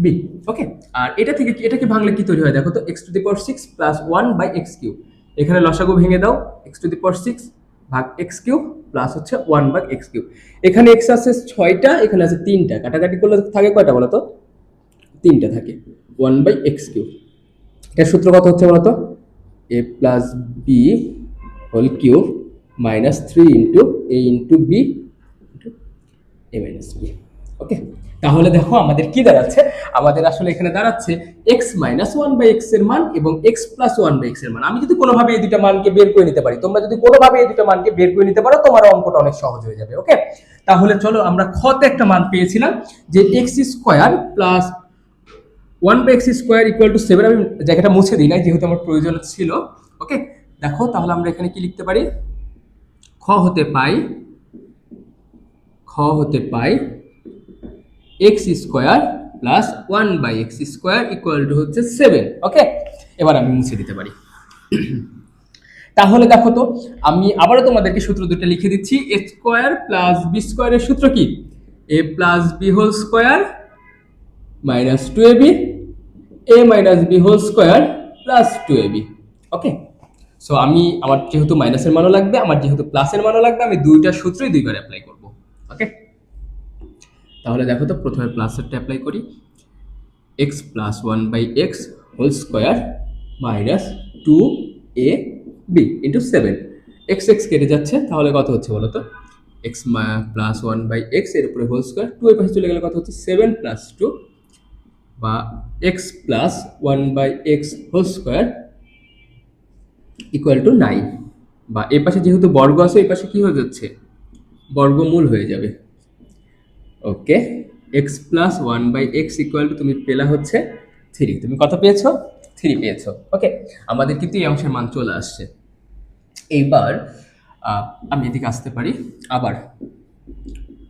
B. Okay, আর এটা থেকে এটাকে ভাঙলে কি তৈরি হয় দেখো তো, x to the power six plus one by x cube. এখানে লসাগু ভেঙে দাও, x to the power six ভাগ এক্স কিউব প্লাস হচ্ছে ওয়ান ভাগ এক্স কিউব। এখানে এক্স আছে ছয়টা, এখানে আছে তিনটা, কাটাকাটি করলে থাকে কয়টা বলো তো, তিনটা থাকে, ওয়ান বাই এক্স কিউব। এটার সূত্র কত হচ্ছে বলতো, এ plus B whole cube minus three into এ ইন্টু বি ইন্টু এ মাইনাস বি। ওকে, তাহলে দেখো আমাদের কি দাঁড়াচ্ছে, আমাদের আসলে এখানে দাঁড়াচ্ছে x minus one by x এর মান এবং x plus one by x এর মান। আমি যদি কোনোভাবে এই দুটো মানকে বের করে নিতে পারি, তোমরা যদি কোনোভাবে এই দুটো মানকে বের করে নিতে পারো, তোমার অঙ্কটা অনেক সহজ হয়ে যাবে। ওকে, তাহলে চলো আমরা খতে একটা মান পেয়েছিলাম যে x square plus one by x square equal to seven. আমি জায়গাটা মুছে দিই নাই যেহেতু আমার প্রয়োজন ছিল। ওকে, দেখো তাহলে আমরা এখানে কি লিখতে পারি, খ হতে পাই x square plus one by x square equal to হচ্ছে সেভেন। ওকে, এবার আমি মুছে দিতে পারি। তাহলে দেখো তো, আমি আবারও তোমাদেরকে সূত্র দুটো লিখে দিচ্ছি। এ স্কোয়ার প্লাস বি স্কোয়ারের সূত্র কি, a plus B whole square minus two A b, a minus B whole square plus two A b. Okay, so আমি আমার যেহেতু মাইনাসের মানও লাগবে, আমার যেহেতু প্লাসের মানও লাগবে, আমি দুইটা সূত্রই দুইবার অ্যাপ্লাই করব। ওকে, তাহলে দেখো তো প্রথমে প্লাসেরটা অ্যাপ্লাই করি, x plus one by x whole square minus two A b into seven. X x কেটে যাচ্ছে, তাহলে কত হচ্ছে বলো তো, x plus one by x এর উপরে হোল স্কোয়ার, টু এর পাশে চলে গেলে কত হচ্ছে সেভেন প্লাস টু, বা x plus one by x whole square equal to nine. বা এর পাশে যেহেতু বর্গ আছে, এই পাশে কি হয়ে যাচ্ছে, বর্গমূল হয়ে যাবে। Okay, x plus one by x equal to তুমি পেলা হচ্ছে থ্রি। তুমি কত পেয়েছো, থ্রি পেয়েছো। ওকে, আমাদের কিন্তু এই অংশের মান চলে আসছে। এইবার আমি এদিকে আসতে পারি, আবার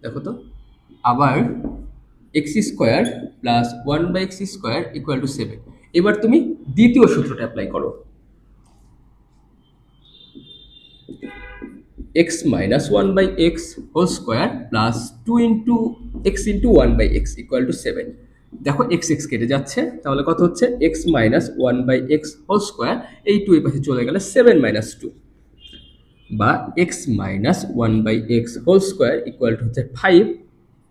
দেখো তো, আবার x square plus one by x square equal to seven. এবার তুমি দ্বিতীয় সূত্রটা অ্যাপ্লাই করো, x minus one by x whole square plus two into x into one by x equal to seven. দেখো এক্স এক্স কেটে যাচ্ছে, তাহলে কত হচ্ছে x minus one by x whole square, এই টু এর পাশে চলে গেলে সেভেন মাইনাস টু, বা x minus one by x whole square equal to হচ্ছে ফাইভ,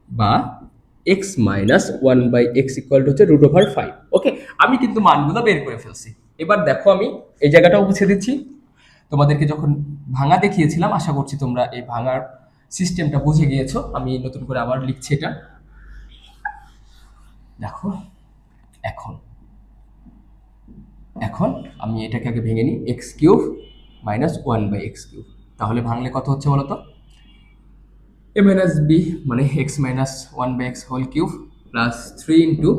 বা x minus one by x equal to হচ্ছে রুট ওভার ফাইভ। ওকে, আমি কিন্তু মানগুলো বের করে ফেলছি। এবার দেখো আমি এই জায়গাটাও মুছে দিচ্ছি। তোমাদেরকে যখন ভাঙা দেখিয়েছিলাম, আশা করছি তোমরা এই ভাঙার সিস্টেমটা বুঝে গিয়েছো। আমি নতুন করে আবার লিখছি এটা। দেখো এখন এখন আমি এটাকে আগে ভেঙে নিই, x cube minus one by x cube. তাহলে ভাঙলে কত হচ্ছে বলতো, এ মাইনাস বি মানে x minus one by x whole cube plus three into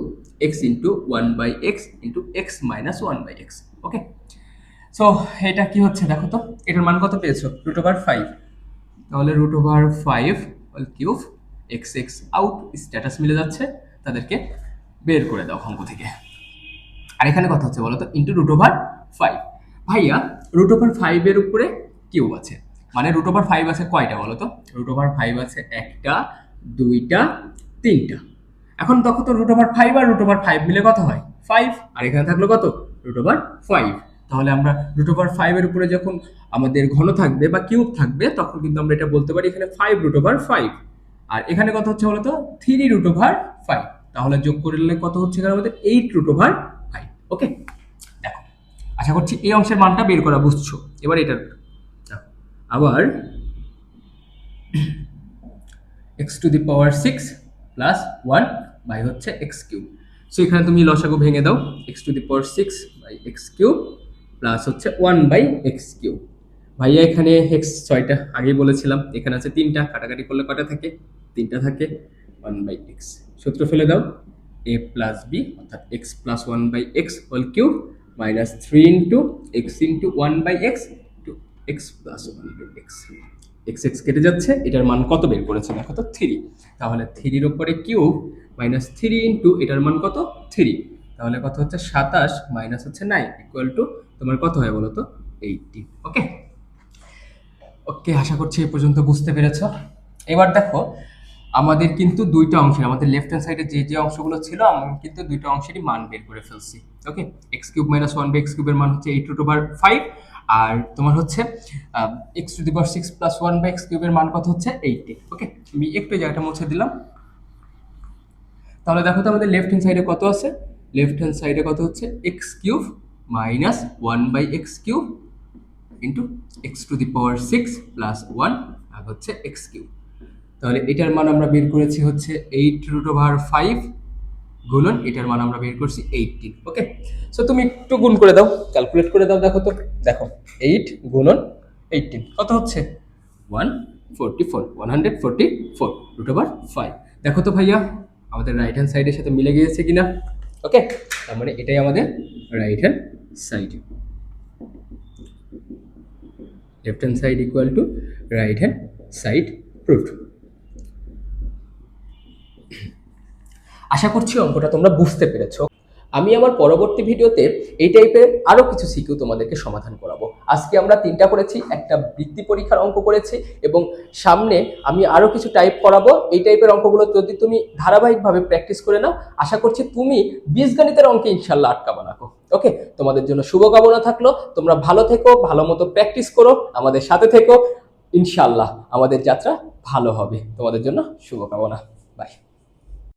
x into one by x into x minus one by x. Okay, so এটা কি হচ্ছে দেখো তো, এটার মান কত পেয়েছো, রুট ওভার ফাইভ। তাহলে root over five whole cube, x x out, status মিলে যাচ্ছে, তাদেরকে বের করে দাও অঙ্ক থেকে। আর এখানে কথা হচ্ছে বলো তো, ইন্টু রুট ওভার ফাইভ। ভাইয়া রুট ওভার ফাইভের উপরে কিউব আছে, মানে রুট ওভার ফাইভ আছে কয়টা বলো তো, রুট ওভার ফাইভ আছে একটা, দুইটা, তিনটা। এখন দেখো তো রুট ওভার ফাইভ আর রুট ওভার ফাইভ মিলে কত হয়, ফাইভ। আর এখানে থাকলো কত, রুট ওভার ফাইভ। তাহলে আমরা রুট ওভার ফাইভের উপরে যখন আমাদের ঘন থাকবে বা কিউব থাকবে, তখন কিন্তু আমরা এটা বলতে পারি এখানে ফাইভ রুট ওভার ফাইভ। আর এখানে কত হচ্ছে বলতো, থ্রি রুট ওভার ফাইভ। তাহলে যোগ করলে কত হচ্ছে এখানে আমাদের এইট রুট ওভার ফাইভ। ওকে, দেখো আশা করছি এই অংশের মানটা বের করা বুঝছো। এবার এটার আবার x to the power six plus one by হচ্ছে এক্স কিউব। সো এখানে তুমি লসাগু ভেঙে দাও, x to the power six by x cube plus হচ্ছে ওয়ান বাই এক্স কিউব। ভাইয়া এখানে এক্স ছয়টা আগেই বলেছিলাম, এখানে আছে তিনটা, কাটাকাটি করলে কটা থাকে, তিনটা থাকে, ওয়ান বাই এক্স। সূত্র ফেলে দাও, এ প্লাস বি অর্থাৎ x plus one by x whole cube minus three into x into one by x to x plus one by x, x x কেটে যাচ্ছে, এটার মান কত বের করেছে দেখো তো 3, তাহলে 3-র উপরে কিউব মাইনাস 3 ইন্টু এটার মান কত 3, তাহলে কত হচ্ছে 27 মাইনাস হচ্ছে 9 ইকুয়াল টু তোমার কত হয় বলো তো 18। ওকে ওকে, আশা করছি এই পর্যন্ত বুঝতে পেরেছো। এবার দেখো আমাদের কিন্তু দুইটা অংশের, আমাদের লেফট হ্যান্ড সাইডে যে যে অংশগুলো ছিল আমি কিন্তু দুইটা অংশেরই মান বের করে ফেলছি। Okay, x cube minus one by x কিউবের মান হচ্ছে 8√5, আর তোমার হচ্ছে x to the power 6 plus one by x কিউবের মান কত হচ্ছে 18। ওকে, আমি একটু জায়গাটা মুছে দিলাম। তাহলে দেখো তো আমাদের লেফট হ্যান্ড সাইডে কত আছে, লেফট হ্যান্ড সাইডে কত হচ্ছে x cube minus one by x cube into x to the power 6 plus one আর হচ্ছে এক্স কিউব। তাহলে এটার মান আমরা বের করেছি হচ্ছে 8√5 গুণন এটার মান আমরা বের করছি 18। ওকে, সো তুমি একটু গুণ করে দাও, ক্যালকুলেট করে দাও, দেখো তো, দেখো 8 গুণন 18 কত হচ্ছে 144 দেখো তো ভাইয়া আমাদের রাইট হ্যান্ড সাইডের সাথে মিলে গিয়েছে কিনা। ওকে, তার মানে এটাই আমাদের right hand side, left hand side equal to right hand side proved. আশা করছি অঙ্কটা তোমরা বুঝতে পেরেছো। আমি আমার পরবর্তী ভিডিওতে এই টাইপের আরো কিছু সিকিউ তোমাদেরকে সমাধান করাবো। আজকে আমরা 3টা করেছি, একটা বৃত্তি পরীক্ষার অঙ্ক করেছি এবং সামনে আমি আরো কিছু টাইপ করাবো। এই টাইপের অঙ্কগুলো যদি তুমি ধারাবাহিকভাবে প্র্যাকটিস করে নাও, আশা করছি তুমি বীজগণিতের অঙ্কে ইনশাল্লাহ আটকাবে না। ওকে, তোমাদের জন্য শুভকামনা থাকলো, তোমরা ভালো থেকো, ভালো মতো প্র্যাকটিস করো, আমাদের সাথে থেকো, ইনশাল্লাহ আমাদের যাত্রা ভালো হবে। তোমাদের জন্য শুভকামনা, বাই।